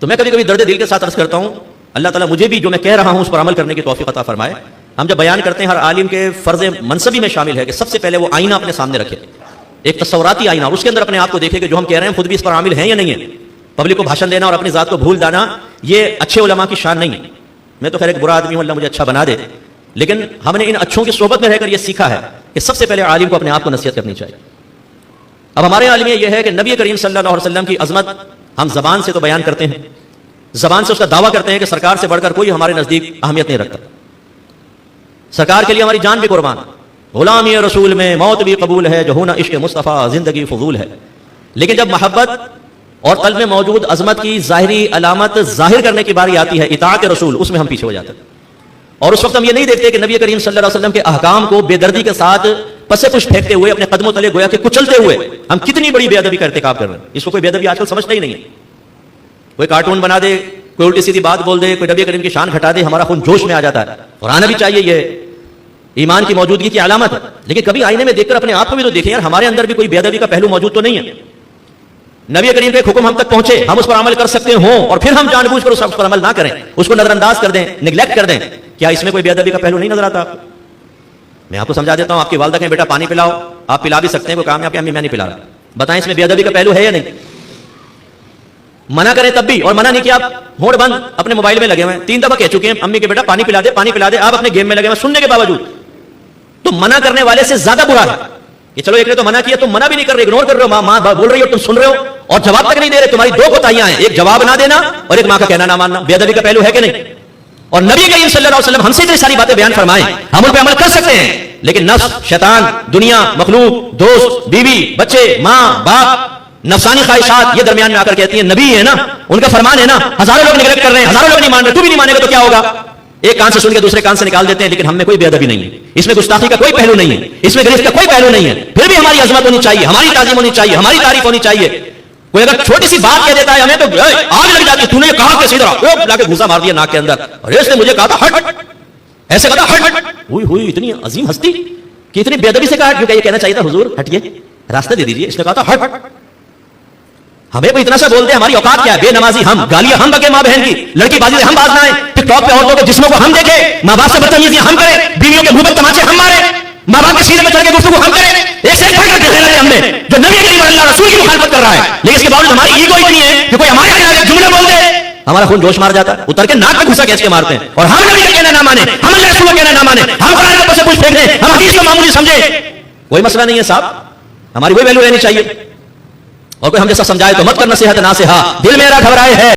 تو میں کبھی کبھی درد دل کے ساتھ عرض کرتا ہوں اللہ تعالیٰ مجھے بھی جو میں کہہ رہا ہوں اس پر عمل کرنے کی توفیق عطا فرمائے. ہم جب بیان کرتے ہیں ہر عالم کے فرض منصبی میں شامل ہے کہ سب سے پہلے وہ آئینہ اپنے سامنے رکھے, ایک تصوراتی آئینہ, اور اس کے اندر اپنے آپ کو دیکھے کہ جو ہم کہہ رہے ہیں خود بھی اس پر عامل ہیں یا نہیں ہے. پبلک کو بھاشن دینا اور اپنی ذات کو بھول جانا یہ اچھے علماء کی شان نہیں ہے. میں تو خیر ایک برا آدمی ہوں, اللہ مجھے اچھا بنا دے, لیکن ہم نے ان اچھوں کی صحبت میں رہ کر یہ سیکھا ہے کہ سب سے پہلے عالم کو اپنے آپ کو نصیحت کرنی چاہیے. اب ہمارے عالم یہ ہے کہ نبی کریم صلی اللہ علیہ وسلم کی عظمت ہم زبان سے تو بیان کرتے ہیں, زبان سے اس کا دعویٰ کرتے ہیں کہ سرکار سے بڑھ کر کوئی ہمارے نزدیک اہمیت نہیں رکھتا, سرکار کے لیے ہماری جان بھی قربان, غلامی رسول میں موت بھی قبول ہے, جو ہونا عشق مصطفیٰ زندگی فضول ہے. لیکن جب محبت اور قلب میں موجود عظمت کی ظاہری علامت ظاہر کرنے کی باری آتی ہے, اطاعت رسول, اس میں ہم پیچھے ہو جاتے ہیں. اور اس وقت ہم یہ نہیں دیکھتے کہ نبی کریم صلی اللہ علیہ وسلم کے احکام کو بے دردی کے ساتھ پسے پش پھینکتے ہوئے اپنے قدموں تلے گویا کہ کچلتے ہوئے ہم کتنی بڑی بے ادبی کا ارتکاب کر رہے ہیں. اس کو کوئی بے ادبی آج کل سمجھتا ہی نہیں ہے. کوئی کارٹون بنا دے, کوئی الٹی سیدھی بات بول دے, کوئی نبی کریم کی شان گھٹا دے, ہمارا خون جوش میں آ جاتا ہے. اور آنا بھی چاہیے, یہ ایمان کی موجودگی کی علامت ہے. لیکن کبھی آئینے میں دیکھ کر اپنے آپ کو بھی تو دیکھیں یار, ہمارے اندر بھی کوئی بے ادبی کا پہلو موجود تو نہیں ہے. نبی کریم کے حکم ہم تک پہنچے, ہم اس پر عمل کر سکتے ہوں, اور پھر ہم جان بوجھ کر اس پر عمل نہ کریں, اس کو نظر انداز کر دیں, نیگلیکٹ کر دیں. کیا اس میں کوئی بے ادبی کا پہلو نہیں نظر آتا؟ میں آپ کو سمجھا دیتا ہوں. آپ کی والدہ کہیں بیٹا پانی پلاؤ, آپ پلا بھی سکتے ہیں, کوئی کام ہے آپ کی امی میں نہیں پلا رہا, بتائیں اس میں بے ادبی کا پہلو ہے یا نہیں؟ منع کریں تب بھی, اور منع نہیں کیا آپ ہونٹ بند اپنے موبائل میں لگے ہوئے ہیں, 3 دفعہ کہہ چکے ہیں امی کے بیٹا پانی پلا دے, پانی پلا دے, آپ اپنے گیم میں لگے ہوئے سننے کے باوجود. تو منع کرنے والے سے زیادہ برا ہے کہ چلو ایک نے تو منع کیا, تم منع بھی نہیں کر رہے, اگنور کر رہے ہو, ماں بول رہی ہو, تم سن رہے ہو اور جواب تک نہیں دے رہے. تمہاری 2 کوتاہیاں ہیں, ایک جواب نہ دینا اور ایک ماں کا کہنا نہ ماننا. بے ادبی کا پہلو ہے کہ نہیں؟ اور نبی کریم صلی اللہ علیہ وسلم ہم سے اتنی ساری باتیں بیان فرمائیں, ہم ان پہ عمل کر سکتے ہیں, لیکن نفس, شیطان, دنیا, مخلوق, دوست, بیوی, بچے, ماں باپ, نفسانی خواہشات یہ درمیان میں آ کر کہتی ہیں نبی ہے نا, ان کا فرمان ہے نا, ہزاروں لوگ نگلیکٹ کر رہے ہیں, ہزاروں لوگ نہیں مان رہے, تو بھی نہیں مانے گا تو کیا ہوگا؟ ایک کان سے سن کے دوسرے کان سے نکال دیتے ہیں. لیکن ہم میں کوئی بے ادبی نہیں ہے, اس میں گستاخی کا کوئی پہلو نہیں ہے, اس میں گرفت کا کوئی پہلو نہیں ہے. پھر بھی ہماری عظمت ہونی چاہیے, ہماری تعظیم ہونی چاہیے, ہماری تعریف ہونی چاہیے. کوئی اگر چھوٹی سی بات کہہ دیتا ہے ہمیں تو آگ لگ جاتی ہے, تو نے یہ کہا کیسے ادھر لا کے گھوسا مار دیا ناک کے اندر, اور اس نے مجھے کہا تھا ہٹ, ایسے کہا تھا ہٹ. ہوئی اتنی عظیم ہستی کہ اتنی بے ادبی سے کہا, کیونکہ یہ کہنا چاہیے تھا حضور ہٹیے, راستہ دے دیجیے, اس نے کہا تھا ہٹ. ہمیں کوئی اتنا سا بولتے ہیں, ہماری اوقات کیا ہے؟ بے نمازی ہم, گالیاں ہم بکے ماں بہن کی, لڑکی بازی سے ہم باز نہ آئیں, ٹک ٹاک پہ عورتوں کے جسموں کو ہم دیکھیں, ماں باپ سے بدتمیزیاں ہم کریں, بیویوں کے منہ پہ تماچے ہم ماریں, ماں باپ کے سینے میں چڑھ کے گفتگو ہم کریں. ایک سے ایک پڑھ کر دیکھنا ہے ہم نے جو نبی کریم اللہ رسول کی مخالفت کر رہا ہے, لیکن اس کے باوجود ہماری ایگو اتنی ہے کہ کوئی ہمارے آگے جملے بول دے, ہمارا خون جوش مار جاتا ہے, اتر کے ناک پہ گھسا کھینچ کے مارتے ہیں. اور ہم نبی کا کہنا نہ مانے, ہم اللہ رسول کا کہنا نہ مانے, ہم قرآن کے پس پوچھ پھینک دیں, ہم حدیث کو معمولی سمجھے. کوئی مسئلہ نہیں ہے صاحب, ہماری کوئی ویلو رہنی چاہیے. اور کوئی ہم جیسا سمجھائے تو مت کر نصیحت ناصحہ, دل میرا گھبرائے ہے